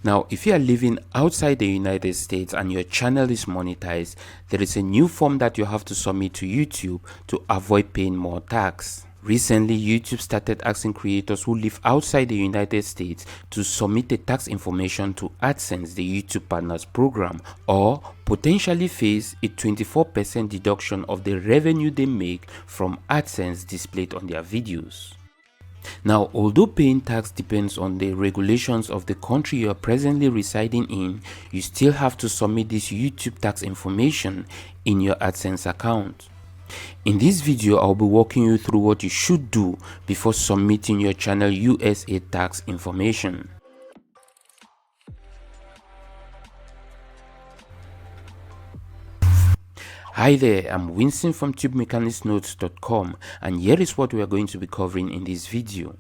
Now, if you are living outside the United States and your channel is monetized, there is a new form that you have to submit to YouTube to avoid paying more tax. Recently, YouTube started asking creators who live outside the United States to submit the tax information to AdSense the YouTube Partners program, or potentially face a 24% deduction of the revenue they make from AdSense displayed on their videos. Now, although paying tax depends on the regulations of the country you are presently residing in, you still have to submit this YouTube tax information in your AdSense account. In this video, I'll be walking you through what you should do before submitting your channel USA tax information. Hi there, I'm Winston from TubeMechanicsNotes.com, and here is what we are going to be covering in this video.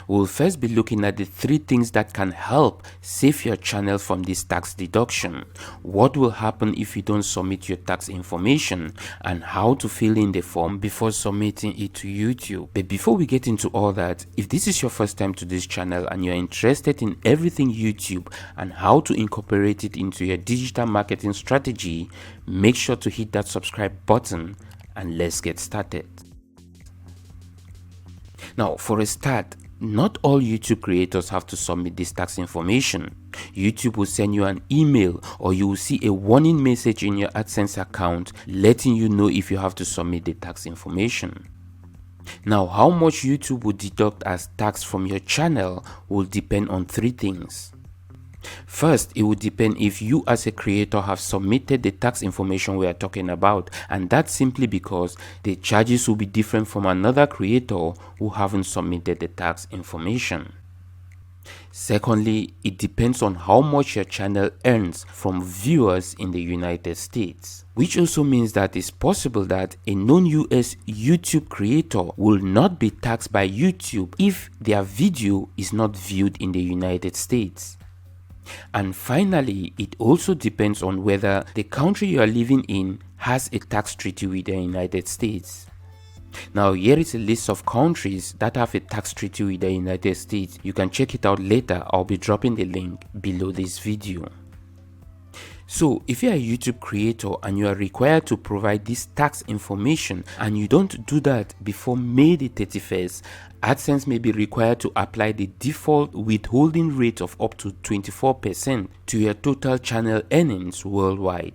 We'll first be looking at the 3 things that can help save your channel from this tax deduction, what will happen if you don't submit your tax information, and how to fill in the form before submitting it to YouTube. But before we get into all that, if this is your first time to this channel and you're interested in everything YouTube and how to incorporate it into your digital marketing strategy, make sure to hit that subscribe button and let's get started. Now, for a start, not all YouTube creators have to submit this tax information. YouTube will send you an email, or you will see a warning message in your AdSense account letting you know if you have to submit the tax information. Now, how much YouTube will deduct as tax from your channel will depend on 3 things. First, it would depend if you as a creator have submitted the tax information we are talking about, and that's simply because the charges will be different from another creator who haven't submitted the tax information. Secondly, it depends on how much your channel earns from viewers in the United States, which also means that it's possible that a non-US YouTube creator will not be taxed by YouTube if their video is not viewed in the United States. And finally, it also depends on whether the country you are living in has a tax treaty with the United States. Now, here is a list of countries that have a tax treaty with the United States. You can check it out later. I'll be dropping the link below this video. So, if you are a YouTube creator and you are required to provide this tax information and you don't do that before May the 31st, AdSense may be required to apply the default withholding rate of up to 24% to your total channel earnings worldwide.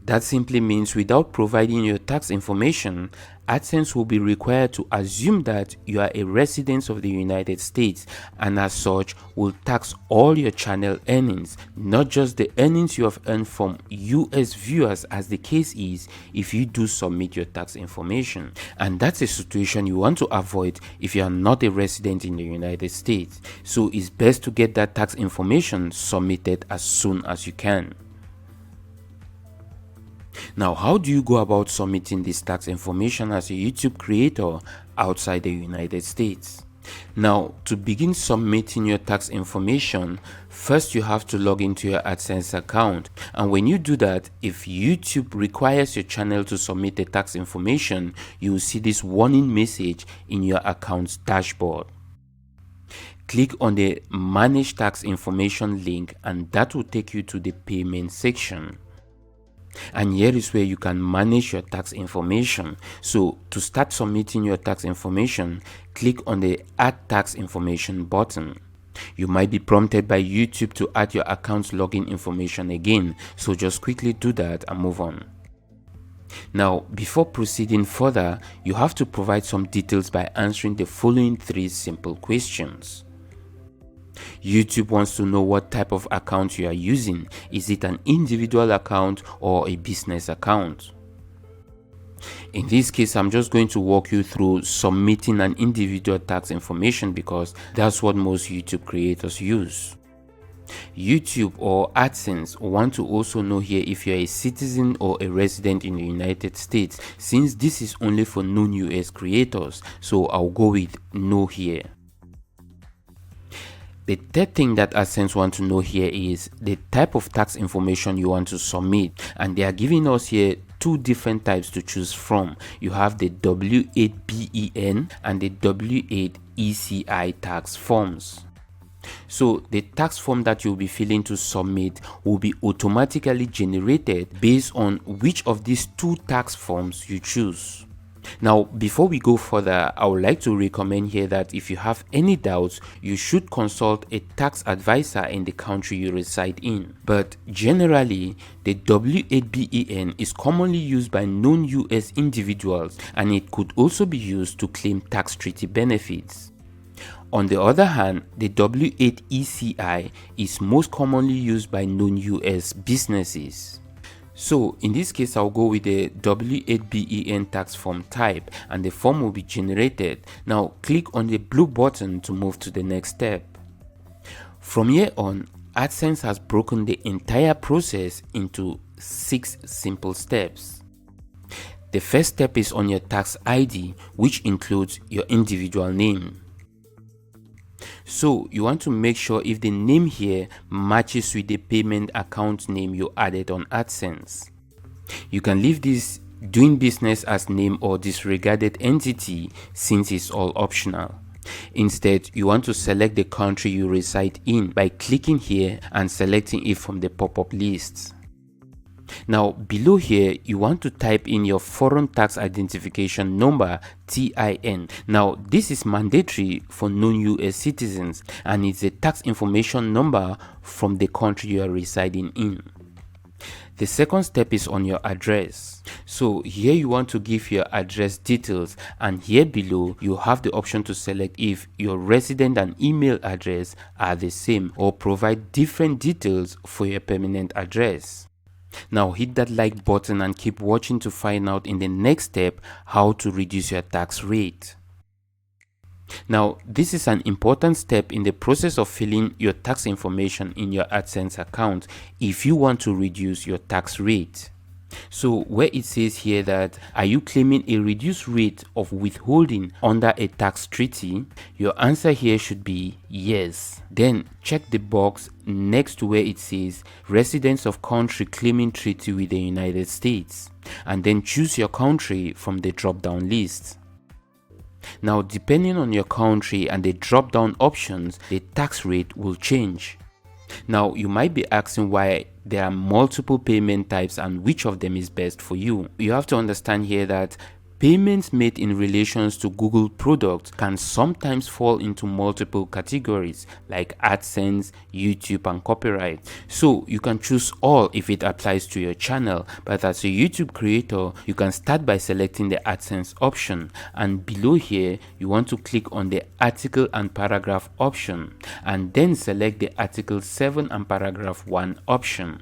That simply means without providing your tax information, AdSense will be required to assume that you are a resident of the United States, and as such will tax all your channel earnings, not just the earnings you have earned from US viewers, as the case is if you do submit your tax information. And that's a situation you want to avoid if you are not a resident in the United States. So it's best to get that tax information submitted as soon as you can. Now, how do you go about submitting this tax information as a YouTube creator outside the United States? Now, to begin submitting your tax information, first you have to log into your AdSense account. And when you do that, if YouTube requires your channel to submit the tax information, you will see this warning message in your account's dashboard. Click on the Manage Tax Information link, and that will take you to the payment section. And here is where you can manage your tax information. So to start submitting your tax information, click on the Add Tax Information button. You might be prompted by YouTube to add your account's login information again, so just quickly do that and move on. Now, before proceeding further, you have to provide some details by answering the following 3 simple questions. YouTube wants to know what type of account you are using. Is it an individual account or a business account? In this case, I'm just going to walk you through submitting an individual tax information because that's what most YouTube creators use. YouTube or AdSense want to also know here if you're a citizen or a resident in the United States, since this is only for non-US creators, so I'll go with no here. The third thing that AdSense want to know here is the type of tax information you want to submit, and they are giving us here 2 different types to choose from. You have the W8BEN and the W8ECI tax forms. So the tax form that you'll be filling to submit will be automatically generated based on which of these two tax forms you choose. Now, before we go further, I would like to recommend here that if you have any doubts, you should consult a tax advisor in the country you reside in. But generally, the W8BEN is commonly used by non-US individuals, and it could also be used to claim tax treaty benefits. On the other hand, the W8ECI is most commonly used by non-US businesses. So in this case, I'll go with the W8BEN tax form type, and the form will be generated. Now click on the blue button to move to the next step. From here on, AdSense has broken the entire process into 6 simple steps. The first step is on your tax ID, which includes your individual name. So you want to make sure if the name here matches with the payment account name you added on AdSense. You can leave this doing business as name or disregarded entity since it's all optional. Instead, you want to select the country you reside in by clicking here and selecting it from the pop-up list. Now below here, you want to type in your foreign tax identification number, TIN. Now this is mandatory for non-US citizens, and it's a tax information number from the country you are residing in. The second step is on your address. So here you want to give your address details, and here below you have the option to select if your resident and email address are the same or provide different details for your permanent address. Now hit that like button and keep watching to find out in the next step how to reduce your tax rate. Now this is an important step in the process of filling your tax information in your AdSense account if you want to reduce your tax rate. So where it says here that are you claiming a reduced rate of withholding under a tax treaty, your answer here should be yes. Then check the box next to where it says residents of country claiming treaty with the United States, and then choose your country from the drop down list. Now depending on your country and the drop down options, the tax rate will change. Now you might be asking why there are multiple payment types and which of them is best for you. You have to understand here that payments made in relations to Google products can sometimes fall into multiple categories like AdSense, YouTube, and copyright. So you can choose all if it applies to your channel, but as a YouTube creator, you can start by selecting the AdSense option, and below here you want to click on the article and paragraph option, and then select the article 7 and paragraph 1 option.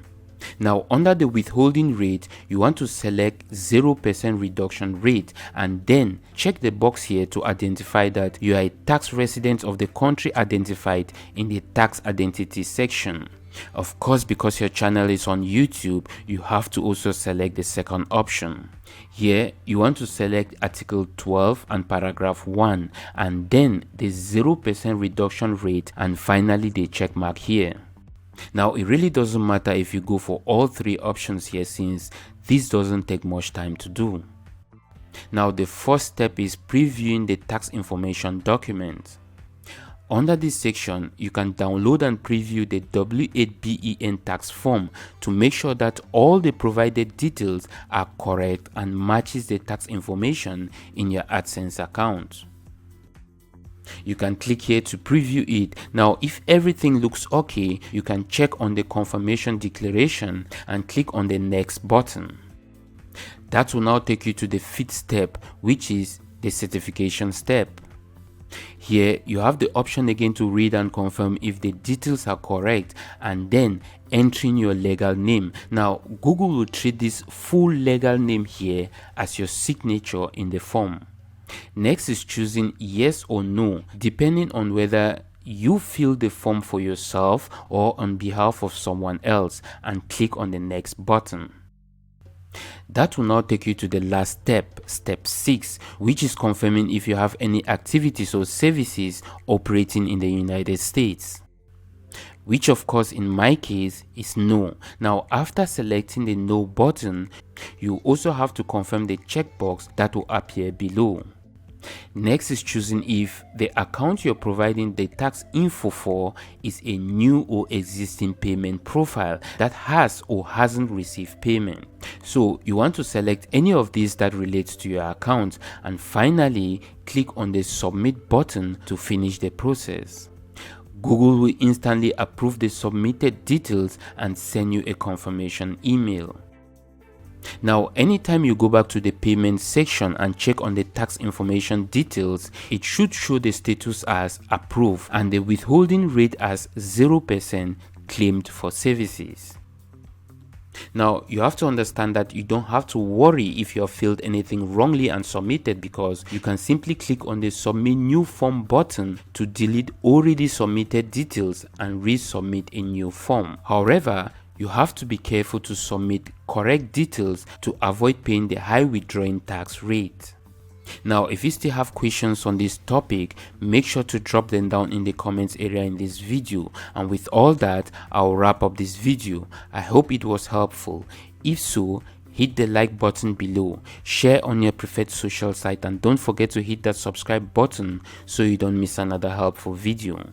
Now under the withholding rate, you want to select 0% reduction rate, and then check the box here to identify that you are a tax resident of the country identified in the tax identity section. Of course, because your channel is on YouTube, you have to also select the second option. Here you want to select article 12 and paragraph 1, and then the 0% reduction rate, and finally the check mark here. Now it really doesn't matter if you go for all 3 options here, since this doesn't take much time to do. Now the first step is previewing the tax information document. Under this section, you can download and preview the W8BEN tax form to make sure that all the provided details are correct and matches the tax information in your AdSense account. You can click here to preview it. Now if everything looks okay, you can check on the confirmation declaration and click on the next button. That will now take you to the 5th step, which is the certification step. Here you have the option again to read and confirm if the details are correct, and then entering your legal name. Now Google will treat this full legal name here as your signature in the form. Next is choosing yes or no, depending on whether you fill the form for yourself or on behalf of someone else, and click on the next button. That will now take you to the last step, step 6, which is confirming if you have any activities or services operating in the United States, which of course in my case is no. Now after selecting the no button, you also have to confirm the checkbox that will appear below. Next is choosing if the account you're providing the tax info for is a new or existing payment profile that has or hasn't received payment. So you want to select any of these that relates to your account, and finally click on the submit button to finish the process. Google will instantly approve the submitted details and send you a confirmation email. Now, anytime you go back to the payment section and check on the tax information details, it should show the status as approved and the withholding rate as 0% claimed for services. Now, you have to understand that you don't have to worry if you have filled anything wrongly and submitted, because you can simply click on the submit new form button to delete already submitted details and resubmit a new form. However, you have to be careful to submit correct details to avoid paying the high withdrawing tax rate. Now, if you still have questions on this topic, make sure to drop them down in the comments area in this video. And with all that, I'll wrap up this video. I hope it was helpful. If so, hit the like button below, share on your preferred social site, and don't forget to hit that subscribe button so you don't miss another helpful video.